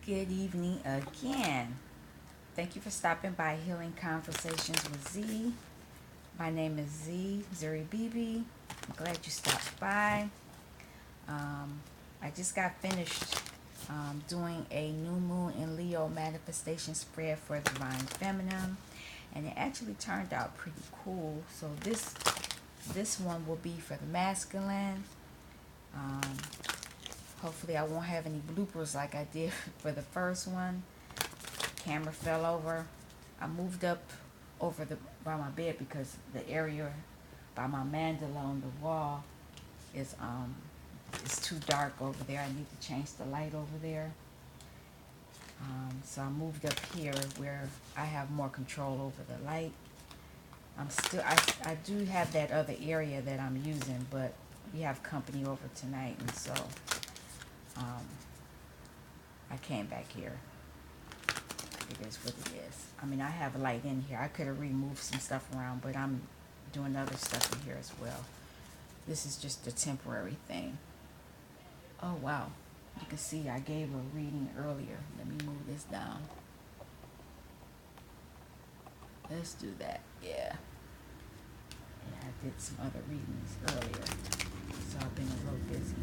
Good evening again. Thank you for stopping by Healing Conversations with Z. My name is Z, Zuri Bibi. I'm glad you stopped by. I just got finished doing a new moon in Leo manifestation spread for Divine Feminine, and it actually turned out pretty cool. So this one will be for the masculine. Um, Hopefully I won't have any bloopers like I did for the first one. Camera fell over. I moved up over by my bed because the area by my mandala on the wall is it's too dark over there. I need to change the light over there. So I moved up here where I have more control over the light. I do have that other area that I'm using, but we have company over tonight, and so I came back here. It is what it is. I mean, I have a light in here. I could have removed some stuff around, but I'm doing other stuff in here as well. This is just a temporary thing. Oh, wow. You can see I gave a reading earlier. Let me move this down. Let's do that. Yeah. Yeah, I did some other readings earlier, so I've been a little busy.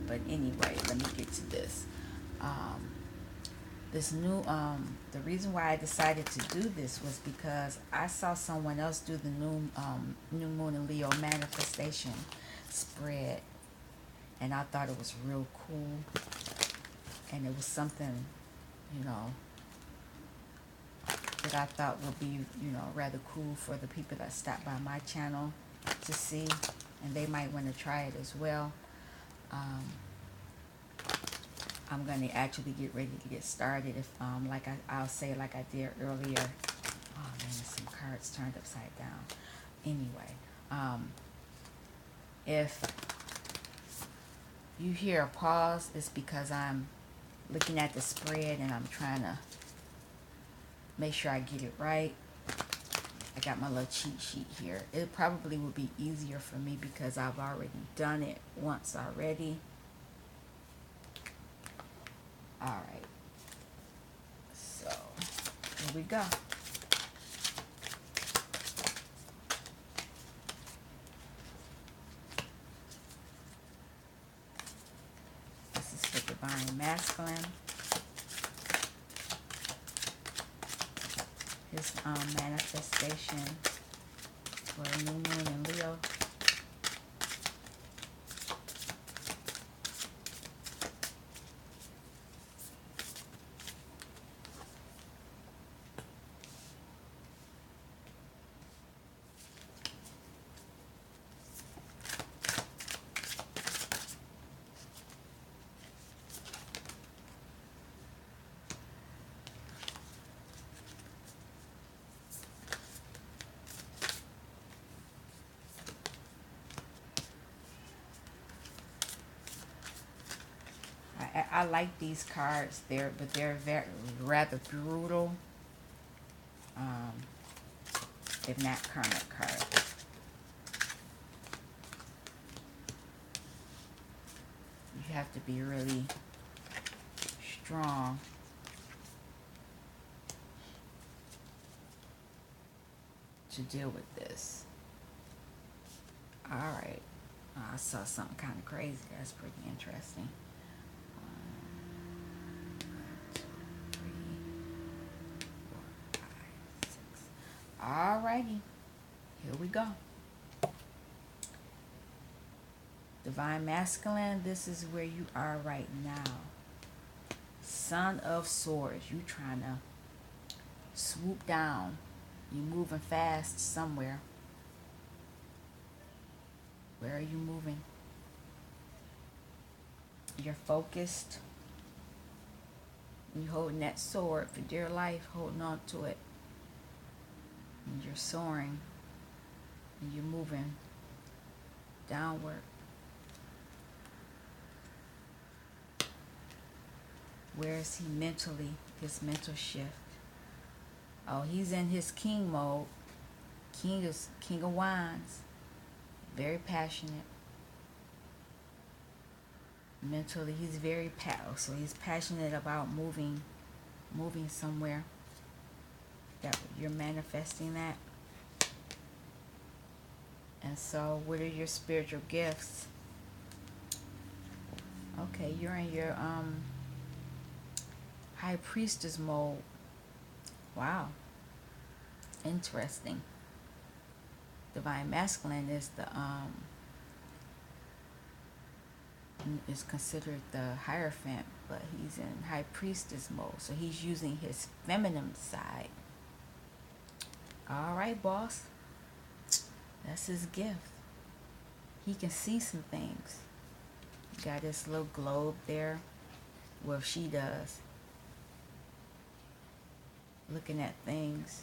But anyway, let me get to this. This new, the reason why I decided to do this was because I saw someone else do the new moon in Leo manifestation spread, and I thought it was real cool, and it was something, you know, that I thought would be, you know, rather cool for the people that stop by my channel to see, and they might want to try it as well. I'm going to actually get ready to get started. If I'll say like I did earlier. Oh man, there's some cards turned upside down. Anyway, if you hear a pause, it's because I'm looking at the spread and I'm trying to make sure I get it right. I got my little cheat sheet here. It probably would be easier for me because I've already done it once already. All right, so here we go. This is for Divine Masculine. His manifestation for a new moon in Leo. I like these cards there, but they're very rather brutal. They're not karmic cards. You have to be really strong to deal with this. All right. I saw something kind of crazy. That's pretty interesting. 1, 2, 3, 4, 5, 6. All righty. Here we go. Divine Masculine, this is where you are right now. Son of Swords. You trying to swoop down. You moving fast somewhere. Where are you moving? You're focused. You're holding that sword for dear life, holding on to it. And you're soaring. And you're moving downward. Where is he mentally? His mental shift. Oh, he's in his king mode. King of Wands. Very passionate. Mentally, he's very so he's passionate about moving somewhere. That you're manifesting that. And so, what are your spiritual gifts? Okay, you're in your high priestess mode. Wow, interesting. Divine masculine is considered the hierophant, but he's in high priestess mode, so he's using his feminine side. All right, boss, that's his gift. He can see some things. Got this little globe there. Well, she does. Looking at things.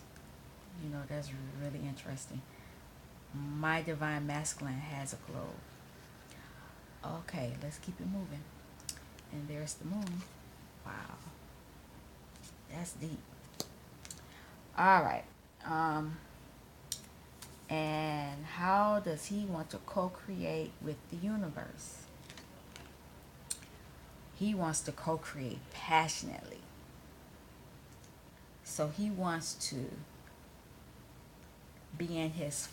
That's really interesting. My divine masculine has a globe. Okay, let's keep it moving. And there's the moon. Wow. That's deep. All right. And how does he want to co-create with the universe? He wants to co-create passionately. So he wants to be in his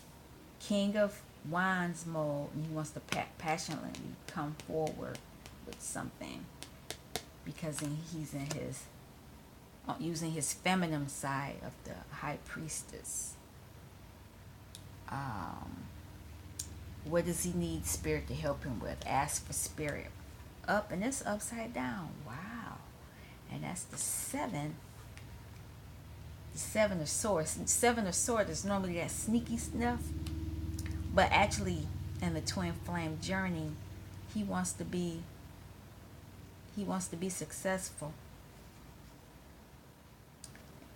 King of Wands mode, and he wants to passionately come forward with something, because he's in his using his feminine side of the high priestess. What does he need spirit to help him with? Ask for spirit. Up, and it's upside down. Wow. And that's the seven. The Seven of Swords. Seven of Swords is normally that sneaky stuff, but actually in the twin flame journey, he wants to be successful,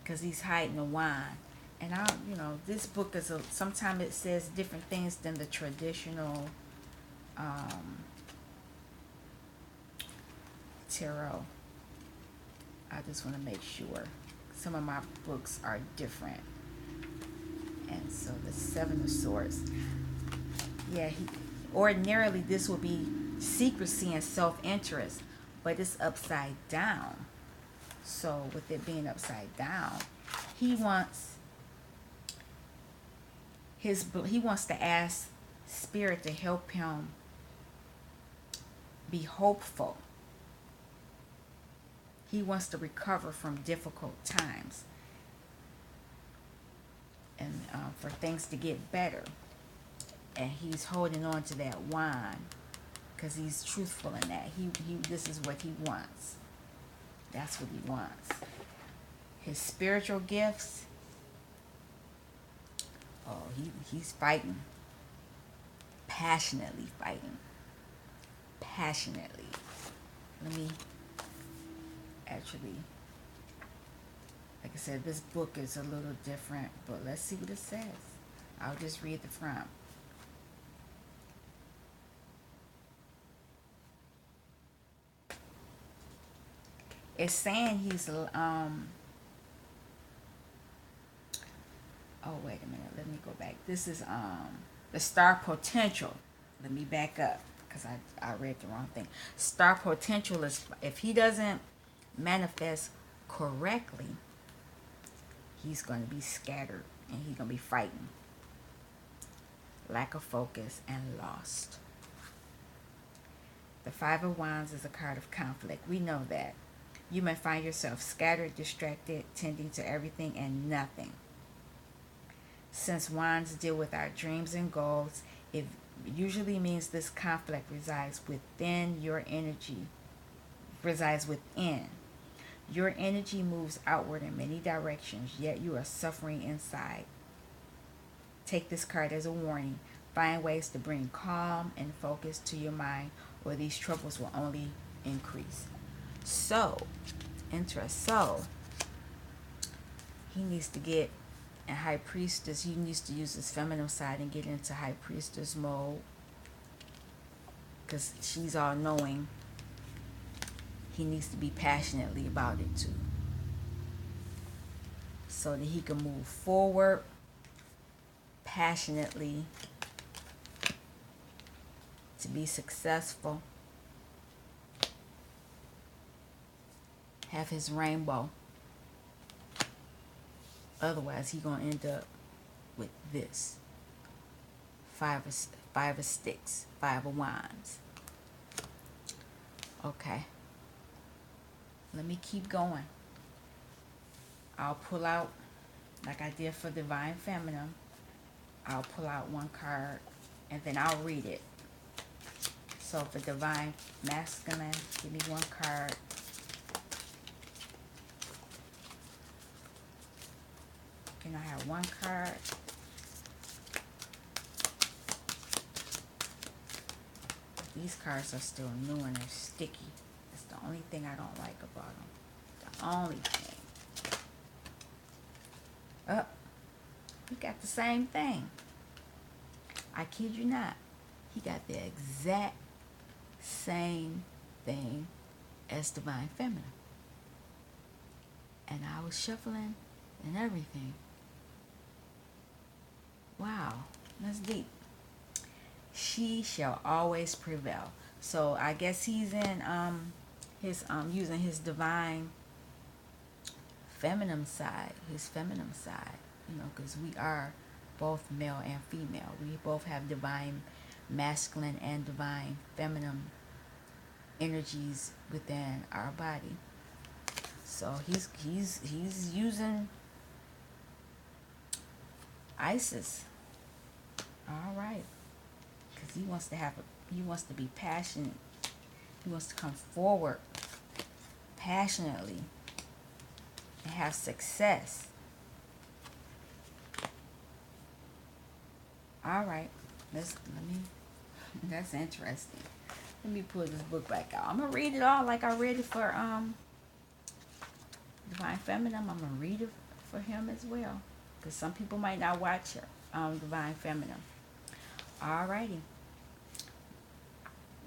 because he's hiding a wand. And this book is sometimes it says different things than the traditional tarot. I just want to make sure. Some of my books are different. And so the Seven of Swords. Yeah, ordinarily this would be secrecy and self-interest, but it's upside down. So with it being upside down, he wants to ask spirit to help him be hopeful. He wants to recover from difficult times, and for things to get better. And he's holding on to that wand because he's truthful in that. He this is what he wants. That's what he wants. His spiritual gifts. Oh, he's fighting. Passionately fighting. Passionately. Let me actually, like I said, this book is a little different, but let's see what it says. I'll just read the front. It's saying he's oh, wait a minute, let me go back. This is the star potential. Let me back up, because I read the wrong thing. Star potential is, if he doesn't manifest correctly, he's going to be scattered, and he's going to be fighting. Lack of focus and lost. The Five of Wands is a card of conflict. We know that. You may find yourself scattered, distracted, tending to everything and nothing. Since Wands deal with our dreams and goals, it usually means this conflict resides within. Your energy resides within. Your energy moves outward in many directions, yet you are suffering inside. Take this card as a warning. Find ways to bring calm and focus to your mind, or these troubles will only increase. So, he needs to get in high priestess. He needs to use his feminine side and get into high priestess mode, because she's all knowing. He needs to be passionately about it too, so that he can move forward passionately to be successful. have his rainbow. Otherwise, he gonna end up with this five of sticks, five of wands. Okay, let me keep going. I'll pull out, like I did for Divine Feminine, I'll pull out one card and then I'll read it. So for Divine Masculine, give me one card. Can I have one card? These cards are still new and they're sticky. That's the only thing I don't like about them. The only thing. Oh, he got the same thing. I kid you not. He got the exact same thing as Divine Feminine. And I was shuffling and everything. Wow, that's deep. She shall always prevail. So I guess he's in his using his divine feminine side, you know, because we are both male and female. We both have divine masculine and divine feminine energies within our body. So he's using Isis. All right. Because he wants to be passionate. He wants to come forward passionately and have success. All right. That's interesting. Let me pull this book back out. I'm gonna read it all like I read it for Divine Feminine. I'm gonna read it for him as well, because some people might not watch Divine Feminine. Alrighty.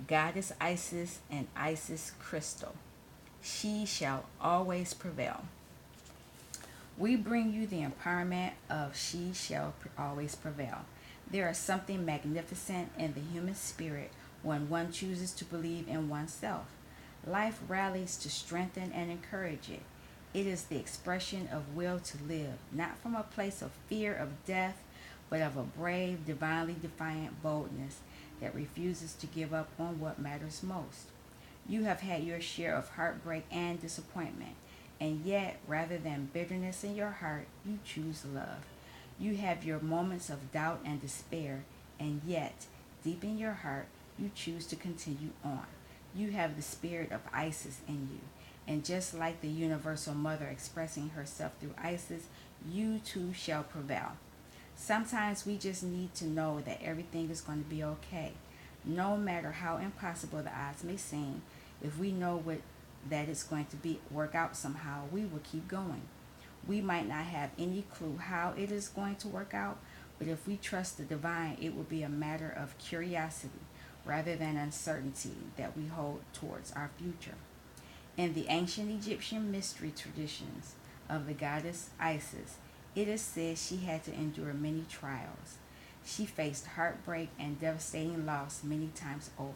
Goddess Isis and Isis Crystal. She shall always prevail. We bring you the empowerment of She shall always prevail. There is something magnificent in the human spirit when one chooses to believe in oneself. Life rallies to strengthen and encourage it. It is the expression of will to live, not from a place of fear of death, but of a brave, divinely defiant boldness that refuses to give up on what matters most. You have had your share of heartbreak and disappointment, and yet, rather than bitterness in your heart, you choose love. You have your moments of doubt and despair, and yet, deep in your heart, you choose to continue on. You have the spirit of Isis in you, and just like the universal mother expressing herself through Isis, you too shall prevail. Sometimes we just need to know that everything is going to be okay. No matter how impossible the odds may seem, if we know that it's going to work out somehow, we will keep going. We might not have any clue how it is going to work out, but if we trust the divine, it will be a matter of curiosity rather than uncertainty that we hold towards our future. In the ancient Egyptian mystery traditions of the goddess Isis, it is said she had to endure many trials. She faced heartbreak and devastating loss many times over.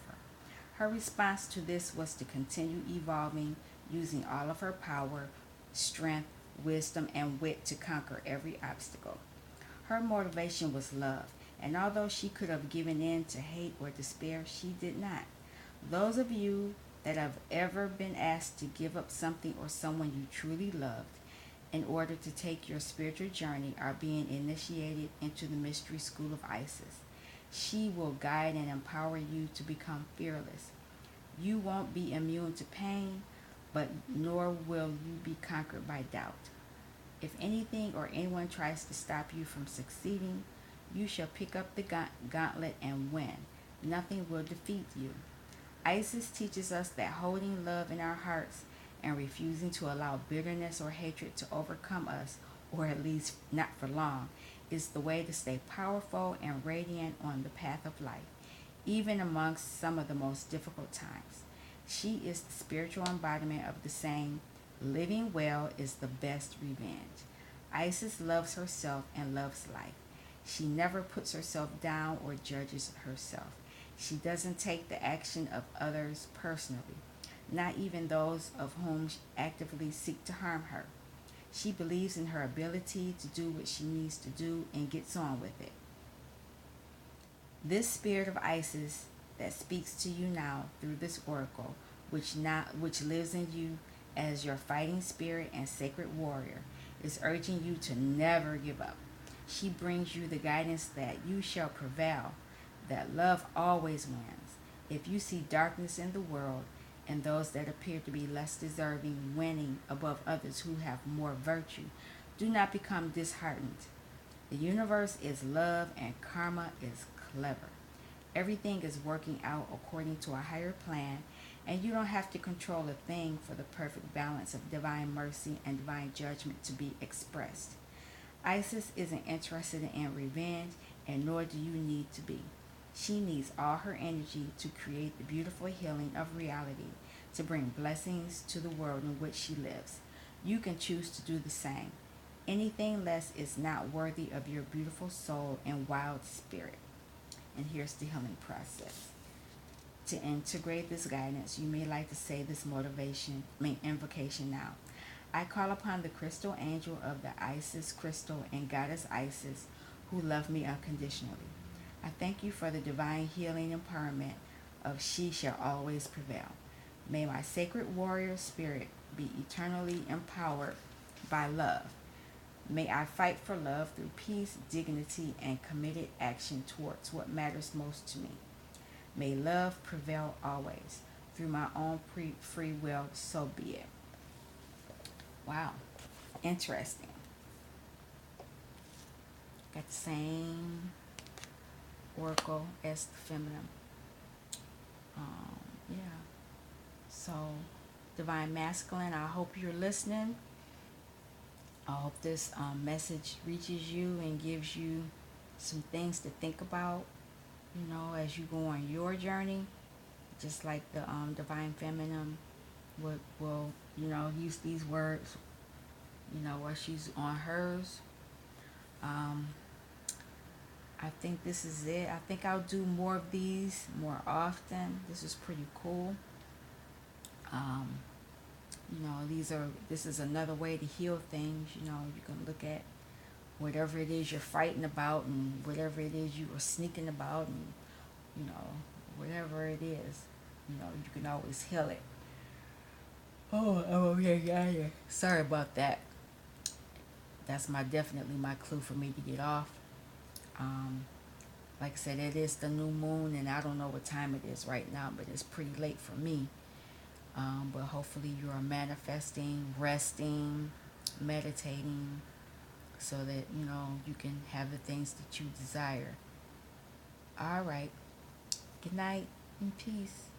Her response to this was to continue evolving, using all of her power, strength, wisdom, and wit to conquer every obstacle. Her motivation was love, and although she could have given in to hate or despair, she did not. Those of you that have ever been asked to give up something or someone you truly loved in order to take your spiritual journey are being initiated into the mystery school of Isis. She will guide and empower you to become fearless. You won't be immune to pain, but nor will you be conquered by doubt. If anything or anyone tries to stop you from succeeding, you shall pick up the gauntlet and win. Nothing will defeat you. Isis teaches us that holding love in our hearts and refusing to allow bitterness or hatred to overcome us, or at least not for long, is the way to stay powerful and radiant on the path of life, even amongst some of the most difficult times. She is the spiritual embodiment of the saying, living well is the best revenge. Isis loves herself and loves life. She never puts herself down or judges herself. She doesn't take the action of others personally. not even those of whom actively seek to harm her. She believes in her ability to do what she needs to do and gets on with it. This spirit of Isis that speaks to you now through this oracle, which lives in you as your fighting spirit and sacred warrior, is urging you to never give up. She brings you the guidance that you shall prevail, that love always wins. If you see darkness in the world and those that appear to be less deserving winning above others who have more virtue, do not become disheartened. The universe is love and karma is clever. Everything is working out according to a higher plan, and you don't have to control a thing for the perfect balance of divine mercy and divine judgment to be expressed. Isis isn't interested in revenge, and nor do you need to be. She needs all her energy to create the beautiful healing of reality, to bring blessings to the world in which she lives. You can choose to do the same. Anything less is not worthy of your beautiful soul and wild spirit. And here's the healing process. To integrate this guidance, you may like to say this invocation now. I call upon the crystal angel of the Isis crystal and goddess Isis, who love me unconditionally. I thank you for the divine healing empowerment of She Shall Always Prevail. May my sacred warrior spirit be eternally empowered by love. May I fight for love through peace, dignity, and committed action towards what matters most to me. May love prevail always. Through my own free will, so be it. Wow. Interesting. Got the same oracle as the feminine. Yeah. So, Divine Masculine, I hope you're listening. I hope this message reaches you and gives you some things to think about, as you go on your journey. Just like the Divine Feminine will use these words, while she's on hers. I think this is it. I think I'll do more of these more often. This is pretty cool. This is another way to heal things. You can look at whatever it is you're fighting about and whatever it is you are sneaking about and, whatever it is, you can always heal it. Oh, I'm over here. Sorry about that. That's definitely my clue for me to get off. Like I said, it is the new moon, and I don't know what time it is right now, but it's pretty late for me. But hopefully you are manifesting, resting, meditating, so that, you can have the things that you desire. All right. Good night and peace.